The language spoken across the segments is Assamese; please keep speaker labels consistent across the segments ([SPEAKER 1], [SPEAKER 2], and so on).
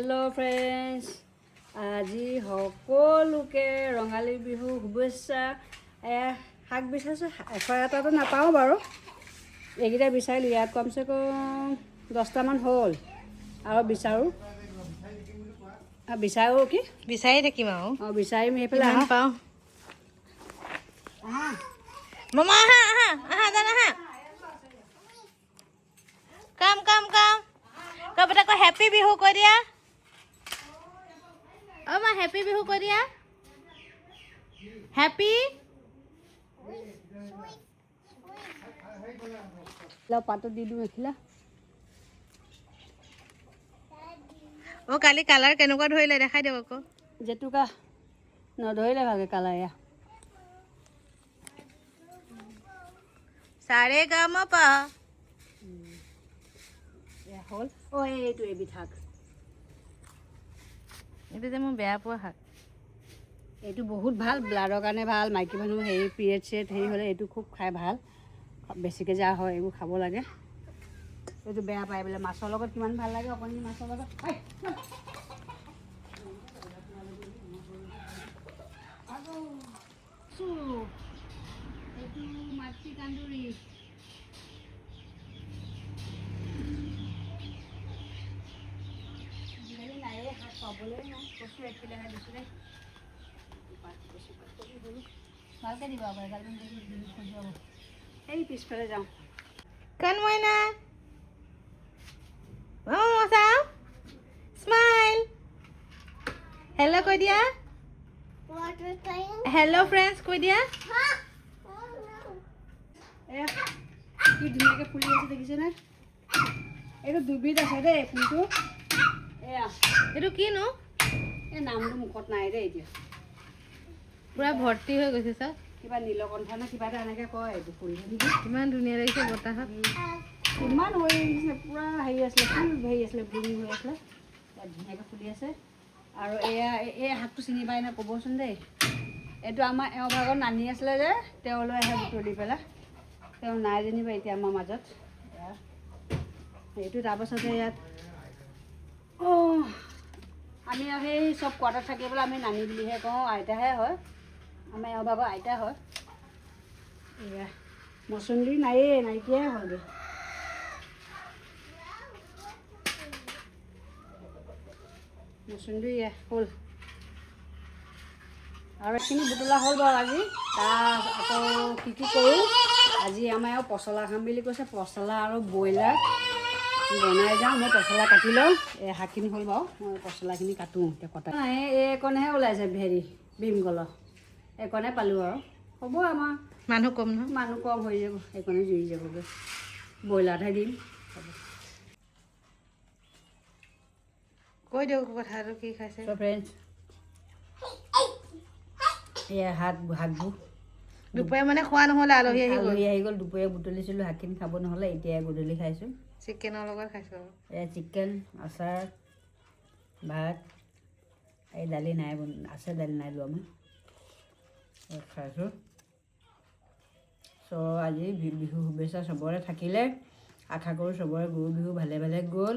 [SPEAKER 1] Hello friends, আজি সকলোকে ৰঙালী বিহু শুভেচ্ছা। শাক বিচাৰিছোঁ, এশটাতো নাপাওঁ বাৰু, এইকেইটা বিচাৰিলোঁ। ইয়াত কমচে কম 10টামান হ'ল আৰু বিচাৰোঁ কি
[SPEAKER 2] বিচাৰি থাকিম আৰু
[SPEAKER 1] বিচাৰিম। এইফালে আহা
[SPEAKER 2] পাওঁ মামা, আহা আহা আহা জান আহা, কাম কাম কাম কবিতা কৈ হেপী বিহু কৈ দিয়া। অ' মা হেপী বিহু কৈ দিয়া। হেপী
[SPEAKER 1] পাতো দি দিওঁ এইখিলা।
[SPEAKER 2] অ' কালি কালাৰ কেনেকুৱা ধৰিলে দেখাই দিয়ক আকৌ।
[SPEAKER 1] জেতুকা নধৰিলে ভালকৈ কালাৰ। এয়া
[SPEAKER 2] চাৰে গাম পা
[SPEAKER 1] হ'ল। অ' এইটো এবিধ শাক,
[SPEAKER 2] এইটো যে মই বেয়া পোৱা শাক।
[SPEAKER 1] এইটো বহুত ভাল, ব্লাডৰ কাৰণে ভাল। মাইকী মানুহ পিৰিয়ড চিৰিয়ড হ'লে এইটো খুব খাই ভাল, বেছিকৈ যা হয় এইবোৰ খাব লাগে। এইটো বেয়া পায় বোলে, মাছৰ লগত কিমান ভাল লাগে। অকণি মাছৰ লগত এইটো মাটি কান্দুৰি। নায়ে শাক পাবলৈ নাই, কচু এখিলাহে দিছিলে। ভালকৈ দিব এই পিছফালে যাওঁ।
[SPEAKER 2] কান মইনা চাওঁ, স্মাইল, হেল্ল' কৈ দিয়া। হেল্ল' ফ্ৰেণ্ডছ কৈ দিয়া।
[SPEAKER 1] কি ধুনীয়াকৈ ফুলি আছে দেখিছেনে? এইটো দুবিধ আছে দেই ফুলটো। এয়া
[SPEAKER 2] এইটো কিনো?
[SPEAKER 1] এই নামটো মুখত নাই দেই এতিয়া,
[SPEAKER 2] পুৰা ভৰ্তি হৈ গৈছে চব।
[SPEAKER 1] কিবা নীলকণ্ঠ নে কিবা এটা এনেকৈ কয় এইটো ফুলটো।
[SPEAKER 2] ইমান ধুনীয়া লাগিছে বতাহত।
[SPEAKER 1] ইমান হৈ আহিছিলে, পূৰা হেৰি আছিলে, ফুল হেৰি আছিলে, ব্লুমিং হৈ আছিলে। ইয়াত ধুনীয়াকৈ ফুলি আছে। আৰু এয়া এই শাকটো চিনি পাই নে ক'বচোন দেই। এইটো আমাৰ এওঁ ভাগৰ নানি আছিলে যে, তেওঁলৈ আহে বুটলি পেলাই। তেওঁ নাই যেনিবা এতিয়া আমাৰ মাজত। এইটো তাৰপাছতে ইয়াত আমি আৰু সেই চব কোৱাৰ্টাৰত থাকিবলৈ আমি নানি বুলিহে কওঁ, আইতাহে হয়। আমাৰ এওঁ ভাগৰ আইতা হয়। এয়া মচন্দৰী নাইকিয়াই হ'লগৈ। মচন্দৰী হ'ল আৰু এইখিনি বুটলা হ'ল বাৰু আজি। তাৰ আকৌ কি কৰোঁ, আজি আমাৰ আৰু পচলা খাম বুলি কৈছে। পচলা আৰু ব্ৰইলাৰ বনাই যাওঁ। মই পচলা কাটি লওঁ। এই শাকখিনি হ'ল বাৰু, মই পচলাখিনি কাটোঁ এতিয়া। কটা এইকণহে ওলাইছে, ভীমকলৰ এইকণে পালোঁ আৰু হ'ব। আমাৰ
[SPEAKER 2] মানুহ কম নহয়,
[SPEAKER 1] মানুহ কম হৈ যাব, এইকণে জুৰি যাবগৈ। ব্ৰইলাৰহে দিম।
[SPEAKER 2] কৈ দিয়ক কথাটো কি খাইছে।
[SPEAKER 1] ফ্ৰেণ্ডছ, এয়া শাকবোৰ
[SPEAKER 2] দুপৰীয়া মানে খোৱা নহ'লে, আলহী
[SPEAKER 1] আহি গ'ল। দুপৰীয়া বুটলিছিলোঁ, শাকখিনি খাব নহ'লে, এতিয়া গধূলি খাইছোঁ।
[SPEAKER 2] চিকেনৰ লগত খাইছোঁ।
[SPEAKER 1] এয়া চিকেন, আচাৰ, ভাত। এই দালি নাই আছে, দালি নাই লোৱা মই খাইছোঁ। আজি বিহু শুভেচ্ছা চবৰে থাকিলে। আশা কৰোঁ চবৰে গৰু বিহু ভালে ভালে গ'ল।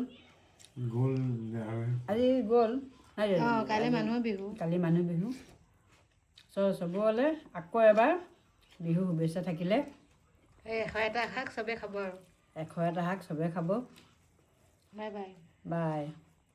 [SPEAKER 1] আজি গ'ল,
[SPEAKER 2] কাইলৈ মানুহৰ বিহু।
[SPEAKER 1] কালি মানুহ বিহু। চবৰে আকৌ এবাৰ বিহু শুভেচ্ছা থাকিলে।
[SPEAKER 2] 101টা শাক চবে খাব আৰু
[SPEAKER 1] 101টা শাক চবে খাব।
[SPEAKER 2] Bye bye.
[SPEAKER 1] বাই।